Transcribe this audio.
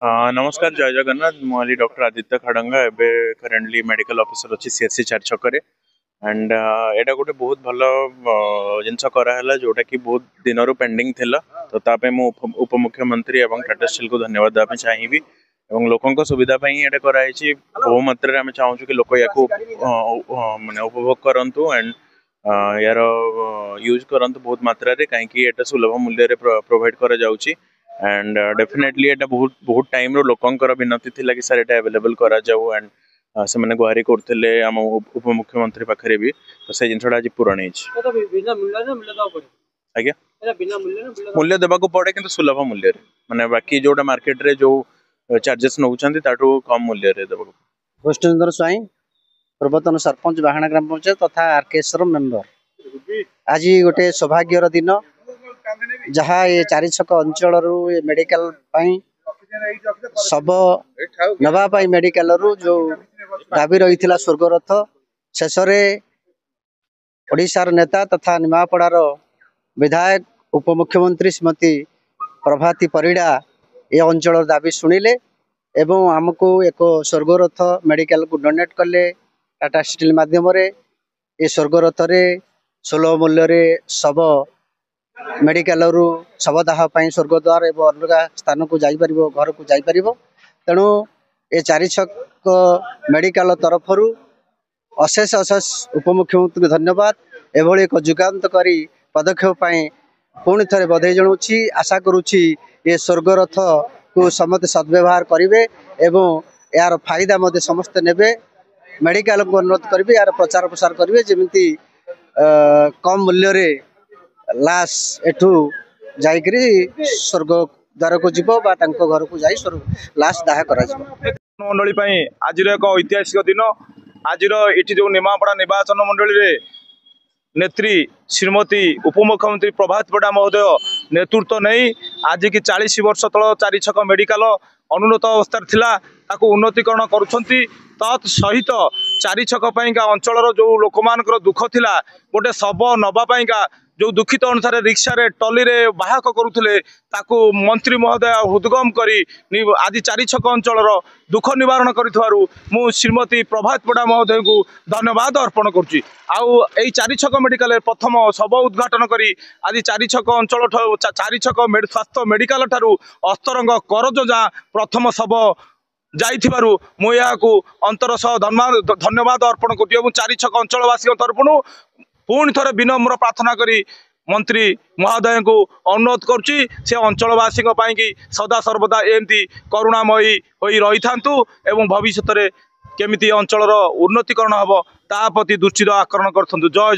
नमस्कार जय जगन्नाथ मुझे डॉक्टर आदित्य खड़ंगा एवं करेन्टली मेडिकल ऑफिसर अच्छी सीएससी 4 छक एंड एटा गोटे बहुत भल जिनस कराला जोटा कि बहुत दिन रू पेंडिंग थिला तो तापे मु उपमुख्यमंत्री एवं टाटा स्टील को धन्यवाद देवा चाहिए एवं लोकों सुविधा ये कराई बहु मात्रा आम चाहूँ कि लोक या माने उपभोग करंतु एंड यार यूज करंतु बहुत मात्रा रे कहीं एटा सुलभ मूल्य प्रोवाइड करा जाउची एंड डेफिनेटली एटा बहुत बहुत टाइम रो लोकंकर विनती थिला कि सर एटा अवेलेबल करा जाऊ एंड से मैंने गुहारी करते आम उपमुख्यमंत्री पाखे भी तो से जिनसा आज पूरण आज्ञा मूल्य देवाक पड़े कि सुलभ मूल्य माने बाकी जोटा मार्केट रे जो चार्जेस नौकरी कम मूल्य कृष्णचंद्र स्वाई पूर्वतन सरपंच बाहाना ग्राम पंचायत तथा आरकेएसर मेंबर आज गोटे सौभाग्यर दिन जहाँ ये 4 छक अंचल मेडिकल सब नवापाई मेडिकल जो दाबी रही स्वर्गरथ शेष ओडिशार नेता तथा निमापड़ार विधायक उपमुख्यमंत्री श्रीमती प्रभाती परिड़ा ये अंचल दाबी शुणिले एवं आमको एक स्वर्गरथ मेडिकल को डोनेट कले टाटा स्टील माध्यम ये स्वर्गरथ रे सुलभ मूल्य सब मेडिकल शवदाह स्वर्गद्वार एवं अलग स्थान को जापर घर को जापर तेणु ये 4 छक मेडिकल तरफ अशेष अशेष उपमुख्यमंत्री को धन्यवाद एभली एक जुगान्तकारी पदक्षेप पुणी थे बधाई जनाऊँगी आशा करुच्ची ये स्वर्गरथ को समस्त सद्व्यवहार करेंगे एवं यार फायदा मध्य समस्ते ने मेडिकल को अनुरोध करेंगे यार प्रचार प्रसार करेंगे जमी कम मूल्य लाश एठू जाइकरी स्वर्ग द्वार को जीव घर को जाई लाश दाह करा मंडली आज एक ऐतिहासिक दिन आज ये जो निमापड़ा निर्वाचन मंडली रे नेत्री श्रीमती उपमुख्यमंत्री प्रभात परिड़ा महोदय नेतृत्व नहीं आज की 40 वर्ष तल 4 छक मेडिकल अनुन्नत अवस्था थिला ताकू उन्नतीकरण करुछंती तत् सहित 4 छक अंचल जो लोक मानकर दुख थिला गोटे शव नवापाइका जो दुखित अनुसार रिक्शा रे टली रे बाहक करुले ताकू मंत्री महोदय हृदगम करी आज 4 छक अंचल दुख निवारण करिथवारु मु श्रीमती प्रभात परिड़ा महोदय को धन्यवाद अर्पण करुच्ची। आउ 4 छक मेडिकल प्रथम शव उद्घाटन करी आज 4 छक अंचल 4 छक स्वास्थ्य मेडिकल ठारू अस्तरंग करज जा प्रथम शव जाइथिबारु मु याकू अंतर सह धन्यवाद अर्पण करुच्ची एवं 4 छक अंचलवासी तरफनु पुणी थे विनम्र प्रार्थना करी मंत्री महोदय को अनुरोध करुच्ची से अंचलवासी सदा सर्वदा एमती करुणामयी होई रही थांतु एवं भविष्य में केमिति अंचल उन्नतीकरण हम ता प्रति दृष्टि आकरण करथंतु। जय